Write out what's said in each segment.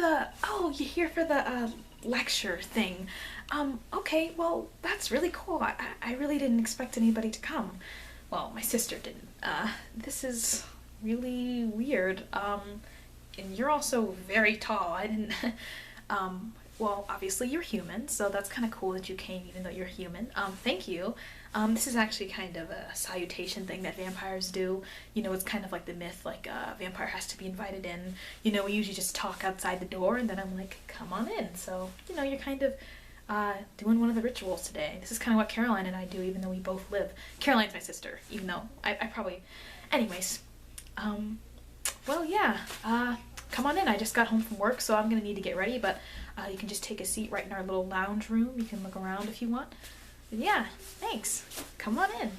oh, you're here for the lecture thing. Okay, well, that's really cool. I really didn't expect anybody to come. Well, my sister didn't. This is really weird. And you're also very tall. I didn't, well, obviously you're human, so that's kind of cool that you came even though you're human. Thank you. This is actually kind of a salutation thing that vampires do. You know, it's kind of like the myth, like a vampire has to be invited in. You know, we usually just talk outside the door and then I'm like, come on in. So, you know, you're kind of doing one of the rituals today. This is kind of what Caroline and I do, even though we both live. Caroline's my sister, even though I probably... Anyways, well, yeah, come on in. I just got home from work, so I'm gonna need to get ready, but you can just take a seat right in our little lounge room. You can look around if you want. But yeah, thanks. Come on in.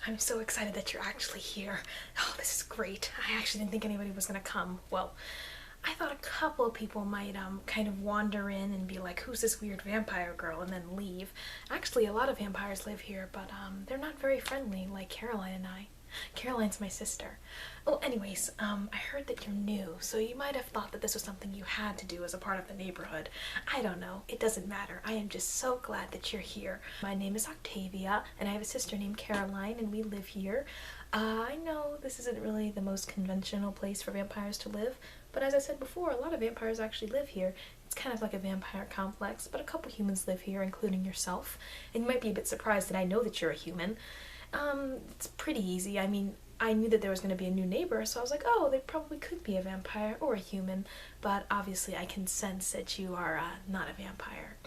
I'm so excited that you're actually here. Oh, this is great. I actually didn't think anybody was gonna come. Well, I thought a couple of people might kind of wander in and be like, who's this weird vampire girl, and then leave. Actually, a lot of vampires live here, but they're not very friendly like Caroline and I. Caroline's my sister. Oh, anyways, I heard that you're new, so you might have thought that this was something you had to do as a part of the neighborhood. I don't know. It doesn't matter. I am just so glad that you're here. My name is Octavia, and I have a sister named Caroline, and we live here. I know this isn't really the most conventional place for vampires to live, but as I said before, a lot of vampires actually live here. It's kind of like a vampire complex, but a couple humans live here, including yourself. And you might be a bit surprised that I know that you're a human. It's pretty easy. I mean, I knew that there was going to be a new neighbor, so I was like, oh, they probably could be a vampire or a human, but obviously I can sense that you are not a vampire.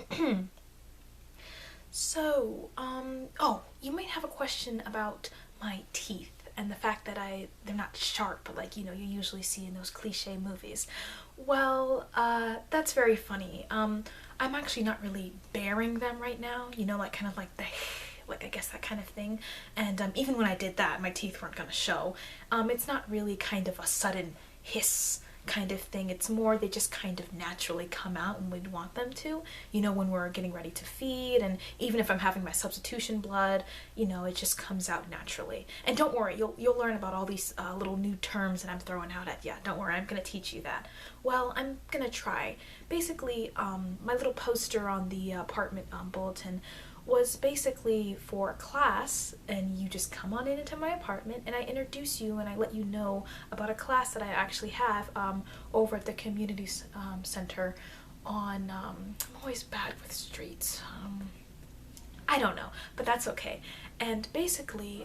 So, oh, you might have a question about my teeth and the fact that they're not sharp like, you know, you usually see in those cliche movies. Well, that's very funny. I'm actually not really baring them right now, you know, like kind of like the like I guess that kind of thing, and even when I did that my teeth weren't gonna show. It's not really kind of a sudden hiss kind of thing, it's more they just kind of naturally come out when we'd want them to, you know, when we're getting ready to feed, and even if I'm having my substitution blood, you know, it just comes out naturally. And don't worry, you'll learn about all these little new terms that I'm throwing out at you. Don't worry, I'm gonna teach you that. Well, I'm gonna try. Basically, my little poster on the apartment bulletin was basically for a class, and you just come on into my apartment and I introduce you and I let you know about a class that I actually have over at the community center on, I'm always bad with streets, I don't know, but that's okay. And basically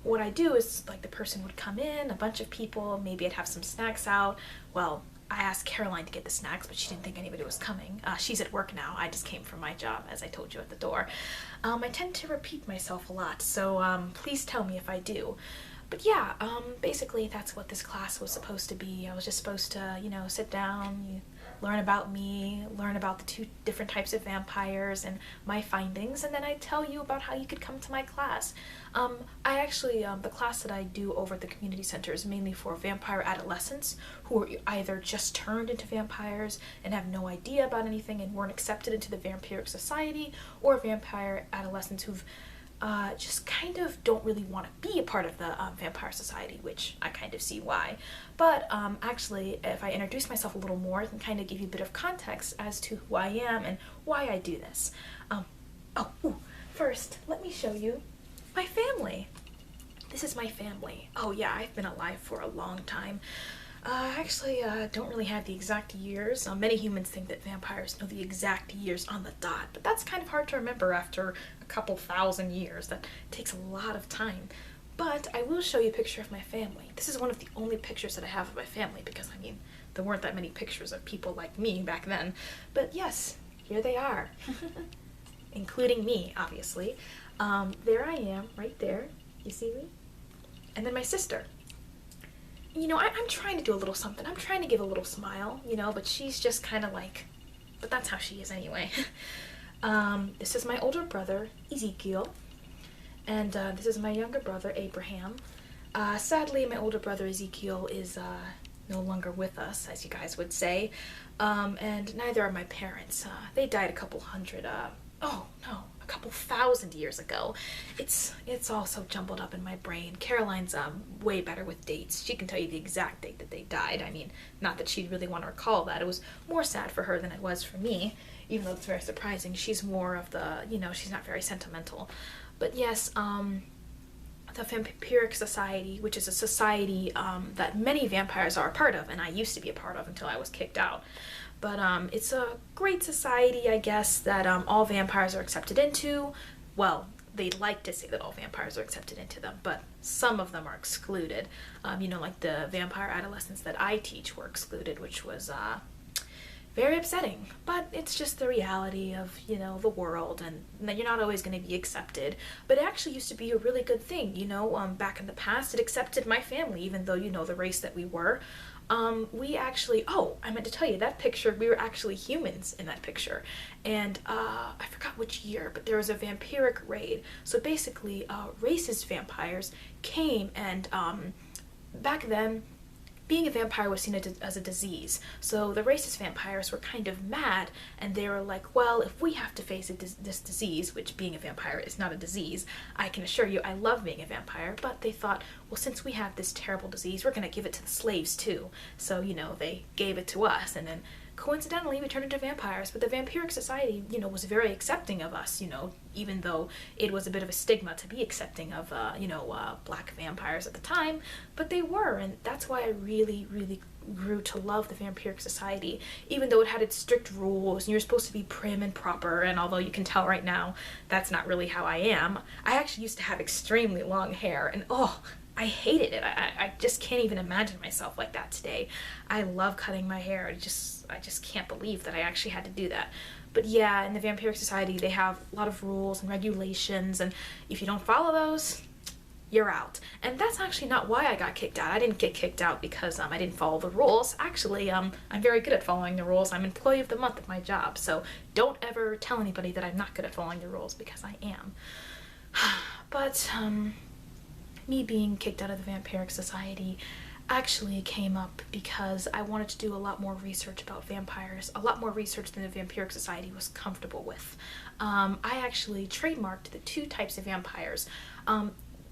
what I do is, like, the person would come in, a bunch of people, maybe I'd have some snacks out. Well, I asked Caroline to get the snacks, but she didn't think anybody was coming. She's at work now. I just came from my job, as I told you at the door. I tend to repeat myself a lot, so please tell me if I do. But yeah, basically that's what this class was supposed to be. I was just supposed to, you know, sit down, you learn about me, learn about the two different types of vampires and my findings, and then I tell you about how you could come to my class. I actually, the class that I do over at the community center is mainly for vampire adolescents who are either just turned into vampires and have no idea about anything and weren't accepted into the vampiric society, or vampire adolescents who've just kind of don't really want to be a part of the vampire society, which I kind of see why. But actually, if I introduce myself a little more, I can kind of give you a bit of context as to who I am and why I do this. First, let me show you my family. This is my family. Oh yeah, I've been alive for a long time. Actually, don't really have the exact years. Many humans think that vampires know the exact years on the dot, but that's kind of hard to remember after a couple thousand years. That takes a lot of time. But I will show you a picture of my family. This is one of the only pictures that I have of my family because, I mean, there weren't that many pictures of people like me back then. But yes, here they are. Including me, obviously. There I am, right there. You see me? And then my sister. You know, I'm trying to do a little something. I'm trying to give a little smile, you know, but she's just kind of like, but that's how she is anyway. This is my older brother, Ezekiel, and this is my younger brother, Abraham. Sadly, my older brother, Ezekiel, is no longer with us, as you guys would say, and neither are my parents. They died a couple hundred, oh no, a couple thousand years ago. It's all so jumbled up in my brain. Caroline's way better with dates. She can tell you the exact date that they died. I mean, not that she'd really want to recall that. It was more sad for her than it was for me, even though it's very surprising. She's more of the, she's not very sentimental. But yes, the Vampiric Society, which is a society that many vampires are a part of, and I used to be a part of until I was kicked out. But it's a great society, I guess, that all vampires are accepted into. Well, they like to say that all vampires are accepted into them, but some of them are excluded. Like the vampire adolescents that I teach were excluded, which was very upsetting. But it's just the reality of, the world, and that you're not always going to be accepted. But it actually used to be a really good thing, back in the past. It accepted my family, even though, the race that we were. We actually, I meant to tell you, that picture, we were actually humans in that picture. And I forgot which year, but there was a vampiric raid. So basically, racist vampires came, and back then, being a vampire was seen as a disease. So the racist vampires were kind of mad, and they were like, well, if we have to face this disease, which being a vampire is not a disease, I can assure you I love being a vampire, but they thought, well, since we have this terrible disease, we're going to give it to the slaves too. So, they gave it to us, and then coincidentally we turned into vampires. But the Vampiric Society, was very accepting of us, even though it was a bit of a stigma to be accepting of, black vampires at the time, but they were, and that's why I really, really grew to love the Vampiric Society, even though it had its strict rules, and you're supposed to be prim and proper, and although you can tell right now that's not really how I am. I actually used to have extremely long hair, and I hated it. I just can't even imagine myself like that today. I love cutting my hair. I just can't believe that I actually had to do that. But yeah, in the Vampiric Society, they have a lot of rules and regulations, and if you don't follow those, you're out. And that's actually not why I got kicked out. I didn't get kicked out because I didn't follow the rules. Actually, I'm very good at following the rules. I'm Employee of the Month at my job, so don't ever tell anybody that I'm not good at following the rules, because I am. But me being kicked out of the Vampiric Society actually came up because I wanted to do a lot more research about vampires, a lot more research than the Vampiric Society was comfortable with. I actually trademarked the two types of vampires.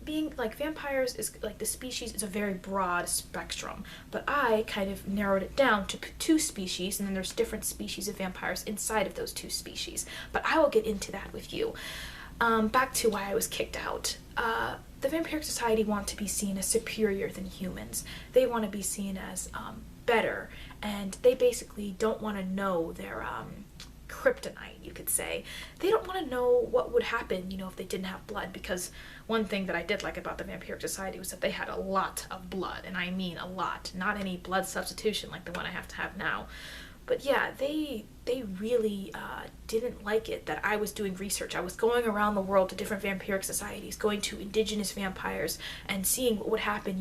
Being like, vampires is like, the species is a very broad spectrum, but I kind of narrowed it down to two species, and then there's different species of vampires inside of those two species. But I will get into that with you. Back to why I was kicked out. The Vampiric Society want to be seen as superior than humans. They want to be seen as better, and they basically don't want to know their kryptonite, you could say. They don't want to know what would happen, if they didn't have blood, because one thing that I did like about the Vampiric Society was that they had a lot of blood, and I mean a lot, not any blood substitution like the one I have to have now. But yeah, they really didn't like it that I was doing research. I was going around the world to different vampiric societies, going to indigenous vampires, and seeing what would happen,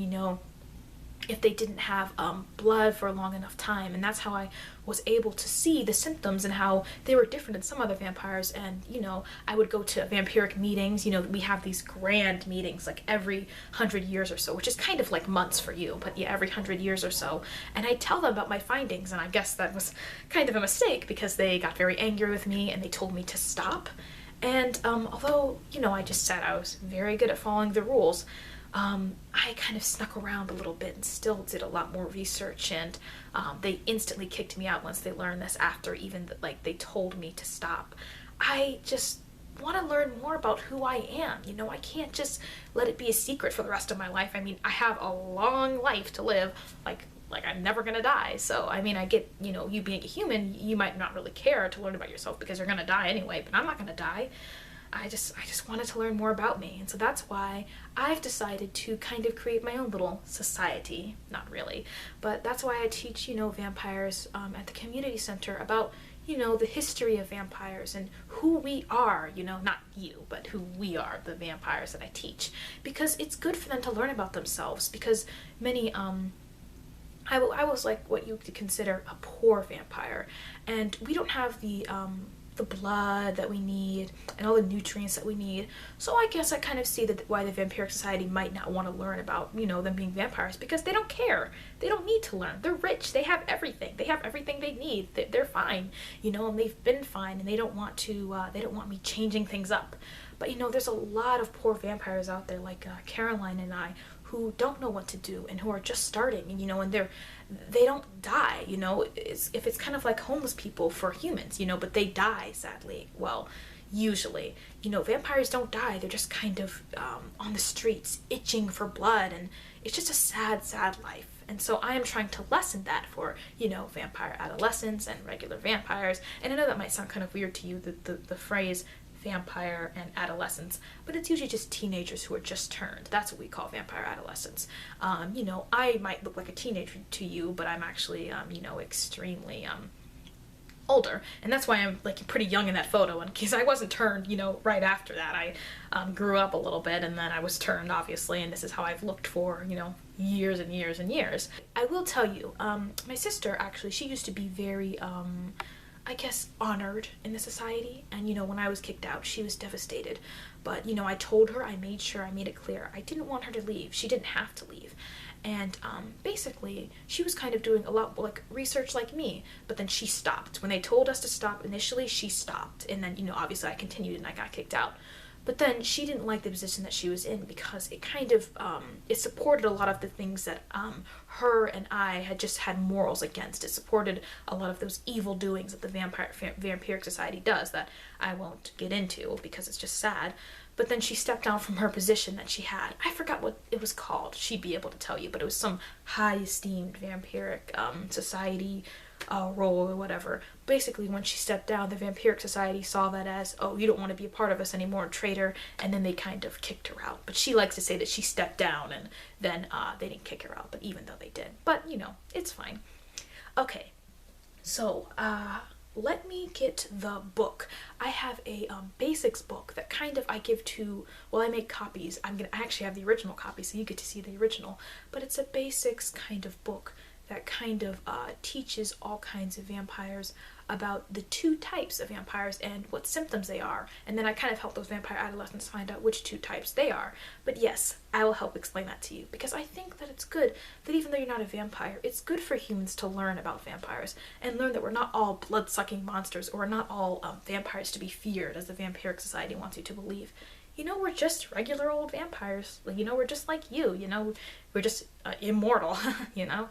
if they didn't have blood for a long enough time. And that's how I was able to see the symptoms and how they were different than some other vampires. And I would go to vampiric meetings. We have these grand meetings like every 100 years or so, which is kind of like months for you, but yeah, every 100 years or so. And I tell them about my findings, and I guess that was kind of a mistake because they got very angry with me and they told me to stop. And although I just said I was very good at following the rules, I kind of snuck around a little bit and still did a lot more research, and they instantly kicked me out once they learned this, after even they told me to stop. I just want to learn more about who I am. I can't just let it be a secret for the rest of my life. I mean, I have a long life to live, like I'm never gonna die. So I mean, I get, you being a human, you might not really care to learn about yourself because you're gonna die anyway, but I'm not gonna die. I just wanted to learn more about me, and so that's why I've decided to kind of create my own little society. Not really, but that's why I teach, vampires at the community center about, the history of vampires and who we are, not you, but who we are, the vampires that I teach, because it's good for them to learn about themselves, because many, I was like what you could consider a poor vampire, and we don't have the the blood that we need and all the nutrients that we need. So I guess I kind of see that why the Vampiric Society might not want to learn about, you know, them being vampires, because they don't care. They don't need to learn. They're rich. They have everything. They have everything they need. They're fine, you know, and they've been fine, and they don't want to. They don't want me changing things up. But you know, there's a lot of poor vampires out there, like Caroline and I, who don't know what to do and who are just starting, and you know, and they don't die, you know. If it's kind of like homeless people for humans, you know, but they die, sadly. Well, usually, you know, vampires don't die. They're just kind of on the streets itching for blood, and it's just a sad, sad life. And so I am trying to lessen that for, you know, vampire adolescents and regular vampires. And I know that might sound kind of weird to you, the phrase vampire and adolescents, but it's usually just teenagers who are just turned. That's what we call vampire adolescents. You know, I might look like a teenager to you, but I'm actually, you know, extremely older, and that's why I'm like pretty young in that photo, and because I wasn't turned, you know, right after that. I grew up a little bit, and then I was turned, obviously, and this is how I've looked for, you know, years and years and years. I will tell you, my sister, actually, she used to be very I guess, honored in the society, and you know, when I was kicked out, she was devastated. But you know, I told her, I made sure, I made it clear, I didn't want her to leave. She didn't have to leave. And basically, she was kind of doing a lot like research like me, but then she stopped. When they told us to stop initially, she stopped, and then, you know, obviously I continued and I got kicked out. But then she didn't like the position that she was in, because it kind of, it supported a lot of the things that her and I had just had morals against. It supported a lot of those evil doings that the Vampiric Society does that I won't get into because it's just sad. But then she stepped down from her position that she had. I forgot what it was called. She'd be able to tell you, but it was some high-esteemed Vampiric Society role or whatever. Basically, when she stepped down, the Vampiric Society saw that as, oh, you don't want to be a part of us anymore, traitor, and then they kind of kicked her out. But she likes to say that she stepped down, and then they didn't kick her out, but even though they did. But, you know, it's fine. Okay, so, let me get the book. I have a basics book that kind of I give to, well, I make copies. I actually have the original copy, so you get to see the original. But it's a basics kind of book that kind of teaches all kinds of vampires about the two types of vampires and what symptoms they are. And then I kind of help those vampire adolescents find out which two types they are. But yes, I will help explain that to you, because I think that it's good that even though you're not a vampire, it's good for humans to learn about vampires and learn that we're not all blood-sucking monsters, or we're not all vampires to be feared, as the Vampiric Society wants you to believe. You know, we're just regular old vampires. Like, you know, we're just like you know, we're just immortal, you know?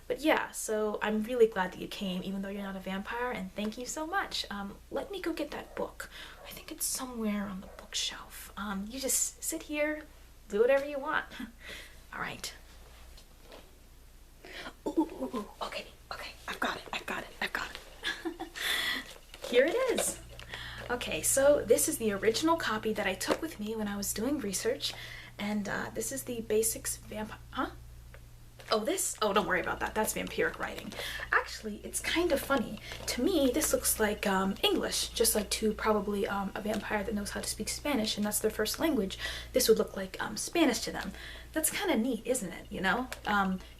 But yeah, so I'm really glad that you came, even though you're not a vampire, and thank you so much. Let me go get that book. I think it's somewhere on the bookshelf. You just sit here, do whatever you want. All right. Ooh, okay, I've got it. Here it is. Okay, so this is the original copy that I took with me when I was doing research, and this is the basics huh? Oh, this? Oh, don't worry about that. That's vampiric writing. Actually, it's kind of funny. To me, this looks like English, just like to probably a vampire that knows how to speak Spanish, and that's their first language. This would look like Spanish to them. That's kind of neat, isn't it, you know?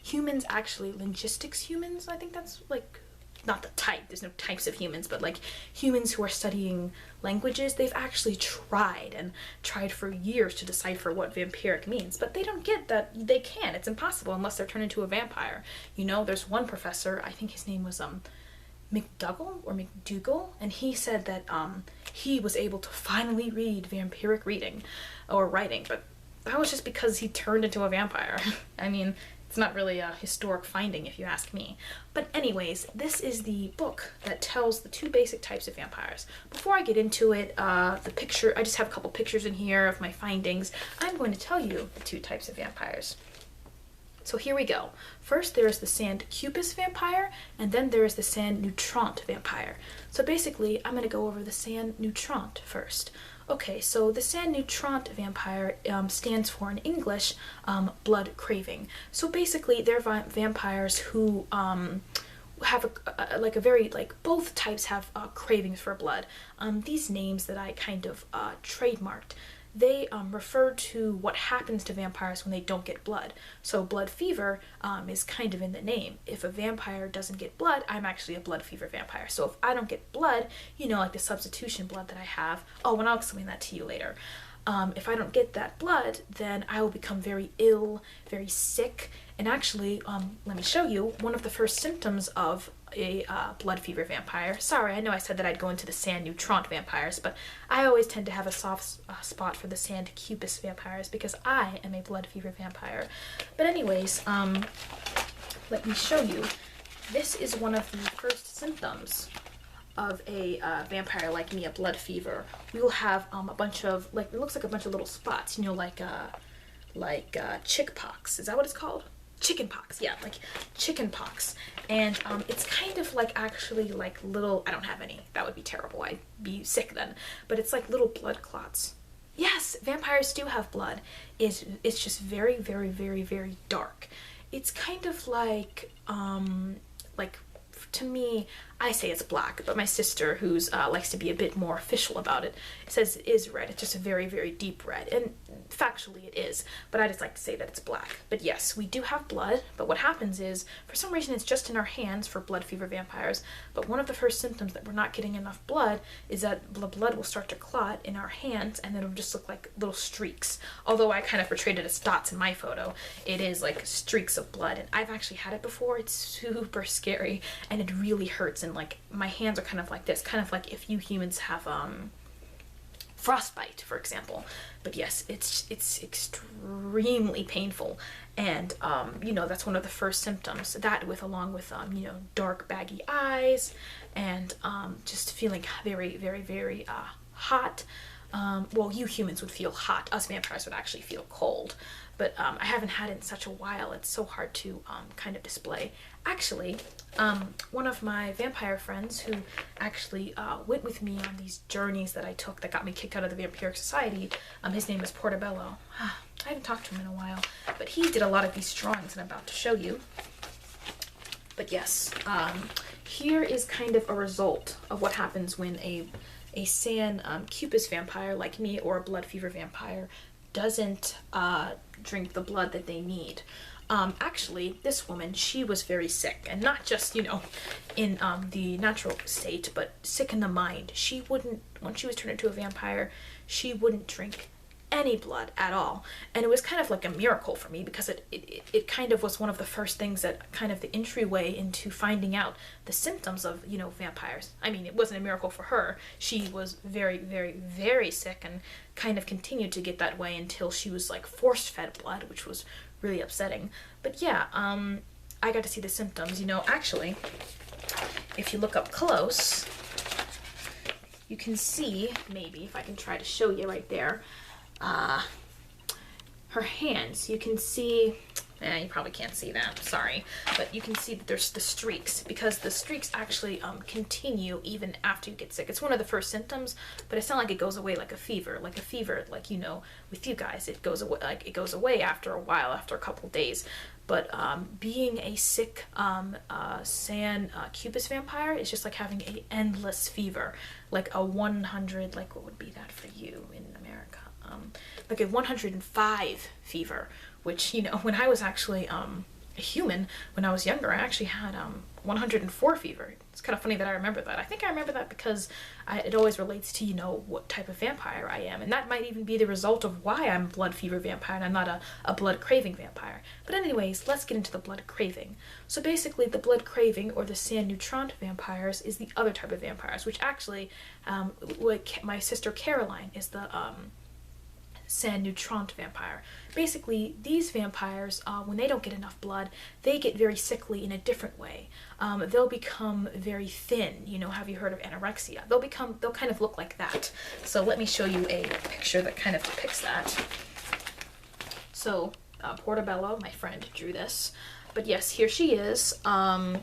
Humans, actually, linguistics humans, I think that's like, not the type, there's no types of humans, but like humans who are studying languages, they've actually tried for years to decipher what vampiric means, but they don't get that they can't. It's impossible unless they're turned into a vampire. You know, there's one professor, I think his name was McDougall, and he said that he was able to finally read vampiric reading or writing, but that was just because he turned into a vampire. I mean, it's not really a historic finding if you ask me. But anyways, this is the book that tells the two basic types of vampires. Before I get into it, the picture, I just have a couple pictures in here of my findings. I'm going to tell you the two types of vampires. So here we go. First, there is the Sand Cupis vampire, and then there is the Sand Nutrant vampire. So basically, I'm going to go over the Sand Nutrant first. Okay, so the Sand Nutrant vampire stands for, in English, blood craving. So basically, they're vampires who have a very, like, both types have cravings for blood. These names that I kind of trademarked, they refer to what happens to vampires when they don't get blood. So blood fever is kind of in the name. If a vampire doesn't get blood, I'm actually a blood fever vampire. So if I don't get blood, you know, like the substitution blood that I have, oh, and I'll explain that to you later. If I don't get that blood, then I will become very ill, very sick, and actually, let me show you one of the first symptoms of a blood fever vampire. Sorry, I know I said that I'd go into the sand neutrant vampires, but I always tend to have a soft spot for the sand cupus vampires because I am a blood fever vampire. But anyways, let me show you. This is one of the first symptoms of a vampire like me, a blood fever. We will have a bunch of, like, it looks like a bunch of little spots, you know, like chick pox. Is that what it's called? Chicken pox, yeah, like chicken pox. And it's kind of like actually like little, I don't have any, that would be terrible, I'd be sick then, but it's like little blood clots. Yes, vampires do have blood. It's just very, very, very, very dark. It's kind of like to me, I say it's black, but my sister, who's likes to be a bit more official about it, says it is red. It's just a very, very deep red, and factually it is, but I just like to say that it's black. But yes, we do have blood, but what happens is, for some reason, it's just in our hands for blood fever vampires, but one of the first symptoms that we're not getting enough blood is that the blood will start to clot in our hands, and then it'll just look like little streaks. Although I kind of portrayed it as dots in my photo, it is like streaks of blood, and I've actually had it before. It's super scary, and it really hurts, and like my hands are kind of like this, kind of like if you humans have frostbite, for example. But yes, it's extremely painful, and you know, that's one of the first symptoms. That along with you know, dark baggy eyes, and just feeling very, very, very hot. Well, you humans would feel hot. Us vampires would actually feel cold. But I haven't had it in such a while. It's so hard to kind of display. Actually, one of my vampire friends who actually went with me on these journeys that I took that got me kicked out of the Vampiric Society, his name is Portobello. I haven't talked to him in a while, but he did a lot of these drawings that I'm about to show you. But yes, here is kind of a result of what happens when a sand cupus vampire like me, or a blood fever vampire, doesn't drink the blood that they need. Actually, this woman, she was very sick, and not just, you know, in the natural state, but sick in the mind. She wouldn't, when she was turned into a vampire, she wouldn't drink any blood at all. And it was kind of like a miracle for me, because it kind of was one of the first things that kind of the entryway into finding out the symptoms of, you know, vampires. I mean, it wasn't a miracle for her. She was very, very, very sick, and kind of continued to get that way until she was like force fed blood, which was really upsetting. But yeah, I got to see the symptoms. You know, actually, if you look up close, you can see, maybe if I can try to show you right there, her hands. You can see, you probably can't see that, sorry, but you can see that there's the streaks, because the streaks actually continue even after you get sick. It's one of the first symptoms, but it's not like it goes away like a fever. Like a fever, like, you know, with you guys, it goes away, like it goes away after a while, after a couple days. But being a sick sand cupus vampire is just like having an endless fever, like a 100, like what would be that for you in America? Like a 105 fever, which, you know, when I was actually a human, when I was younger, I actually had 104 fever. It's kind of funny that I remember that. I think I remember that because it always relates to, you know, what type of vampire I am, and that might even be the result of why I'm a blood fever vampire and I'm not a blood craving vampire. But anyways, let's get into the blood craving. So basically, the blood craving, or the sand neutrant vampires, is the other type of vampires, which actually, like my sister Caroline is the sand neutrant vampire. Basically, these vampires, when they don't get enough blood, they get very sickly in a different way. They'll become very thin. You know, have you heard of anorexia? They'll kind of look like that. So let me show you a picture that kind of depicts that. So Portobello, my friend, drew this. But yes, here she is. I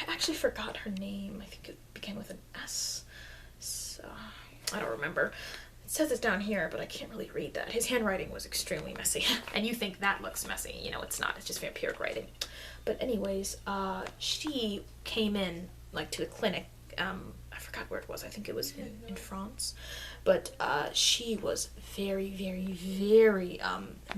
actually forgot her name. I think it began with an S. So, I don't remember. It says it's down here, but I can't really read that. His handwriting was extremely messy. And you think that looks messy. You know, it's not. It's just vampiric writing. But anyways, she came in, like, to the clinic. I forgot where it was. I think it was in France. but she was very, very, very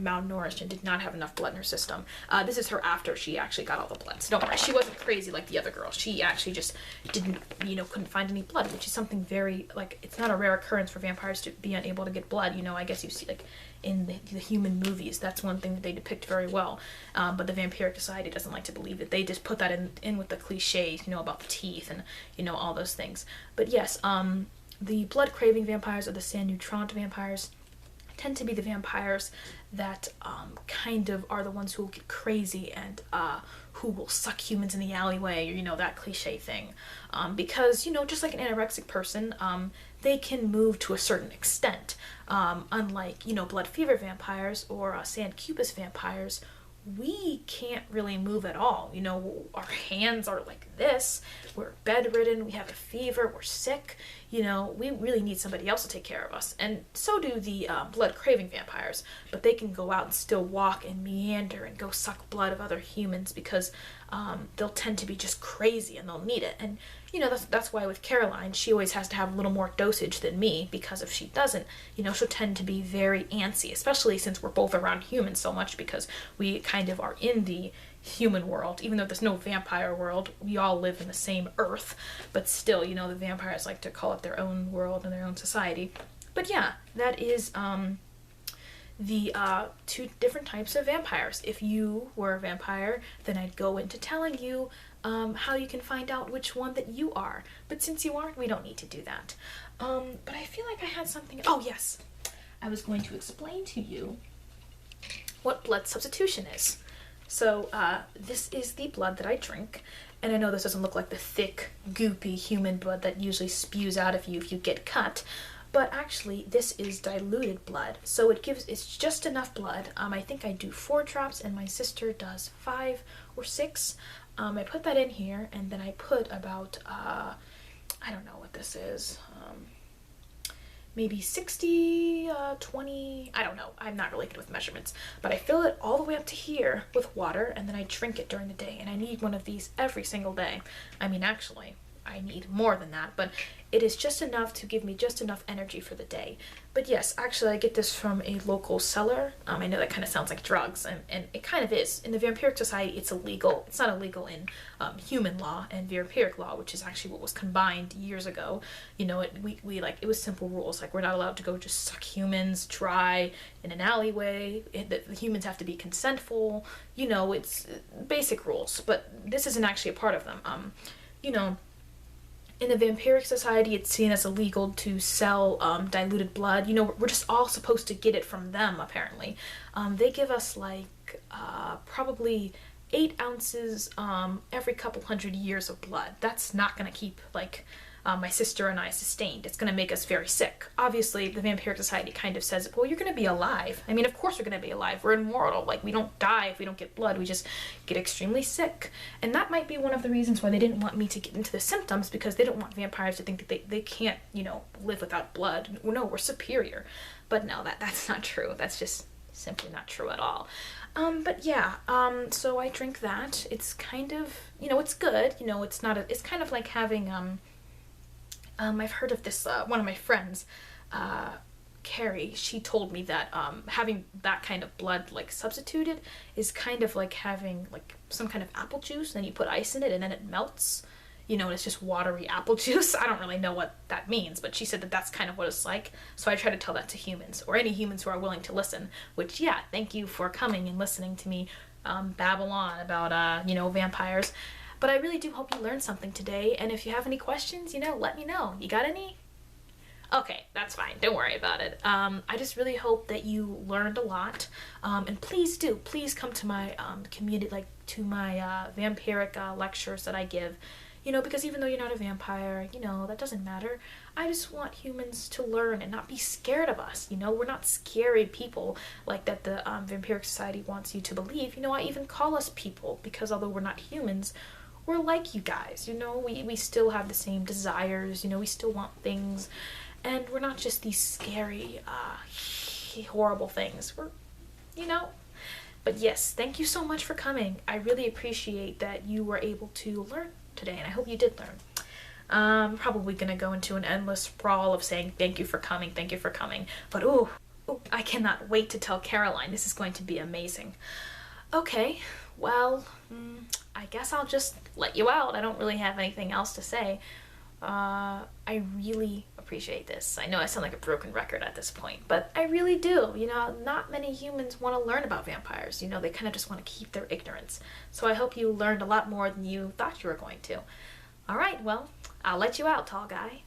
malnourished and did not have enough blood in her system. This is her after she actually got all the blood. So don't worry, she wasn't crazy like the other girl. She actually just didn't, couldn't find any blood, which is something very, like, it's not a rare occurrence for vampires to be unable to get blood. I guess you see, like, in the human movies, that's one thing that they depict very well. But the Vampiric Society doesn't like to believe it. They just put that in with the cliches, about the teeth and, all those things. But yes, the blood-craving vampires, or the sang nutrant vampires, tend to be the vampires that kind of are the ones who will get crazy and who will suck humans in the alleyway, or that cliche thing. Because, just like an anorexic person, they can move to a certain extent. Unlike, blood fever vampires or Sandcubus vampires, we can't really move at all. Our hands are like this. We're bedridden. We have a fever. We're sick. We really need somebody else to take care of us. And so do the blood-craving vampires. But they can go out and still walk and meander and go suck blood of other humans because they'll tend to be just crazy and they'll need it. And, that's why with Caroline, she always has to have a little more dosage than me, because if she doesn't, she'll tend to be very antsy, especially since we're both around humans so much, because we kind of are in the human world. Even though there's no vampire world, we all live in the same earth, but still, the vampires like to call it their own world and their own society. But yeah, that is the two different types of vampires. If you were a vampire, then I'd go into telling you how you can find out which one that you are. But since you aren't, we don't need to do that. But I feel like I had something. Oh yes, I was going to explain to you what blood substitution is. So this is the blood that I drink, and I know this doesn't look like the thick, goopy human blood that usually spews out of you if you get cut, but actually this is diluted blood. So it's just enough blood. I think I do 4 drops, and my sister does 5 or 6. I put that in here, and then I put about I don't know what this is. Maybe 60, 20, I don't know. I'm not really good with measurements. But I fill it all the way up to here with water, and then I drink it during the day. And I need one of these every single day. I mean, actually, I need more than that. But it is just enough to give me just enough energy for the day. But yes, actually, I get this from a local seller. I know that kind of sounds like drugs, and it kind of is. In the Vampiric Society, it's illegal. It's not illegal in human law and vampiric law, which is actually what was combined years ago. It was simple rules. Like, we're not allowed to go just suck humans dry in an alleyway. The humans have to be consentful. It's basic rules. But this isn't actually a part of them. In the Vampiric Society, it's seen as illegal to sell diluted blood. We're just all supposed to get it from them, apparently. They give us, probably 8 ounces every couple hundred years of blood. That's not going to keep, my sister and I sustained. It's going to make us very sick. Obviously, the Vampiric Society kind of says, well, you're going to be alive. I mean, of course we're going to be alive. We're immortal. We don't die if we don't get blood. We just get extremely sick. And that might be one of the reasons why they didn't want me to get into the symptoms, because they don't want vampires to think that they can't, live without blood. No, we're superior. But no, that's not true. That's just simply not true at all. But yeah, so I drink that. It's kind of, it's good. It's kind of like having, I've heard of this, one of my friends, Carrie, she told me that having that kind of blood substituted is kind of like having some kind of apple juice, and then you put ice in it and then it melts, and it's just watery apple juice. I don't really know what that means, but she said that that's kind of what it's like. So I try to tell that to humans, or any humans who are willing to listen, which, yeah, thank you for coming and listening to me babble on about vampires. But I really do hope you learned something today, and if you have any questions, let me know. You got any? Okay, that's fine. Don't worry about it. I just really hope that you learned a lot, and please come to my community, to my vampiric lectures that I give, because even though you're not a vampire, that doesn't matter. I just want humans to learn and not be scared of us. We're not scary people that the Vampiric Society wants you to believe. I even call us people, because although we're not humans, we're like you guys. We still have the same desires. We still want things, and we're not just these scary, horrible things. We're, But yes, thank you so much for coming. I really appreciate that you were able to learn today, and I hope you did learn. I'm probably gonna go into an endless sprawl of saying thank you for coming, thank you for coming. But ooh, I cannot wait to tell Caroline. This is going to be amazing. Okay, well, I guess I'll just let you out. I don't really have anything else to say. I really appreciate this. I know I sound like a broken record at this point, but I really do. You know, not many humans want to learn about vampires. You know, they kind of just want to keep their ignorance. So I hope you learned a lot more than you thought you were going to. All right, well, I'll let you out, tall guy.